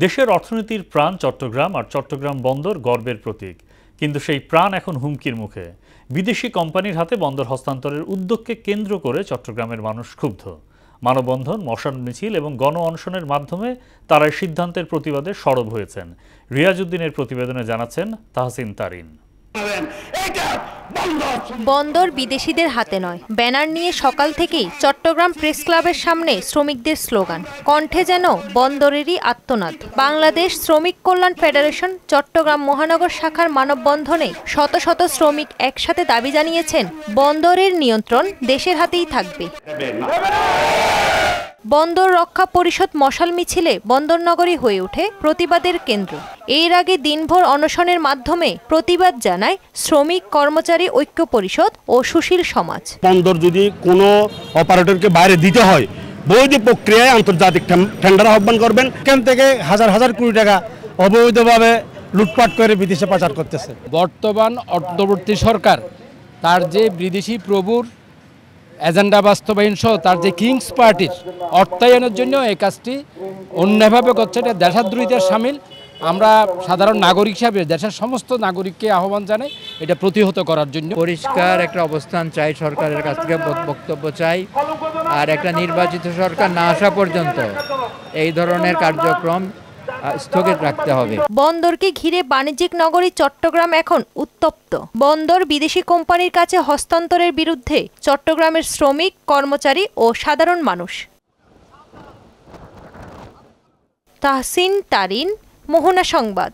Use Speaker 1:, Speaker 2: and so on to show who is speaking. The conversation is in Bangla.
Speaker 1: দেশের অর্থনীতির প্রাণ চট্টগ্রাম, আর চট্টগ্রাম বন্দর গর্বের প্রতীক। কিন্তু সেই প্রাণ এখন হুমকির মুখে। বিদেশি কোম্পানির হাতে বন্দর হস্তান্তরের উদ্যোগকে কেন্দ্র করে চট্টগ্রামের মানুষ ক্ষুব্ধ। মানববন্ধন, মশাল মিছিল এবং গণ অনশনের মাধ্যমে তারা এই সিদ্ধান্তের প্রতিবাদে সরব হয়েছেন। রিয়াজউদ্দিনের প্রতিবেদনে জানাচ্ছেন তাহসিন তারিন।
Speaker 2: বন্দর বিদেশিদের হাতে নয়, ব্যানার নিয়ে সকাল থেকেই চট্টগ্রাম প্রেস ক্লাবের সামনে শ্রমিকদের স্লোগান, কণ্ঠে যেন বন্দরেরই আর্তনাদ। বাংলাদেশ শ্রমিক কল্যাণ ফেডারেশন চট্টগ্রাম মহানগর শাখার মানববন্ধনে শত শত শ্রমিক একসাথে দাবি জানিয়েছেন, বন্দরের নিয়ন্ত্রণ দেশের হাতেই থাকবে। বন্দর রক্ষা পরিষদ মশাল মিছিলে বন্দরনগরী হয়ে ওঠে প্রতিবাদের কেন্দ্র। এর আগে দিনভর অনশনের মাধ্যমে প্রতিবাদ জানায় শ্রমিক কর্মচারী ঐক্য পরিষদ ও সুশীল সমাজ।
Speaker 3: বন্দর যদি কোনো অপারেটরকে বাইরে দিতে হয়, বৈধ প্রক্রিয়ায় আন্তর্জাতিক টেন্ডার আহ্বান করবেন। এখান থেকে হাজার হাজার কোটি টাকা অবৈধভাবে লুটপাট করে বিদেশে পাচার করতেছে।
Speaker 4: বর্তমান অন্তর্বর্তী সরকার তার যে বিদেশি প্রভুর এজেন্ডা বাস্তবায়ন সহ তার যে কিংস পার্টির অর্থায়নের জন্য এই কাজটি অন্যভাবে করছে। এটা দেশদ্রোহিতার শামিল। আমরা সাধারণ নাগরিক হিসাবে দেশের সমস্ত নাগরিককে আহ্বান জানাই এটা প্রতিহত করার জন্য।
Speaker 5: পরিষ্কার একটা অবস্থান চাই, সরকারের কাছ থেকে বক্তব্য চাই, আর একটা নির্বাচিত সরকার না আসা পর্যন্ত এই ধরনের কার্যক্রম স্থগিত রাখতে হবে।
Speaker 2: বন্দরকে ঘিরে বাণিজ্যিক নগরী চট্টগ্রাম এখন উত্তপ্ত। বন্দর বিদেশি কোম্পানির কাছে হস্তান্তরের বিরুদ্ধে চট্টগ্রামের শ্রমিক, কর্মচারী ও সাধারণ মানুষ। তাহসিন তারিন, মোহনা সংবাদ।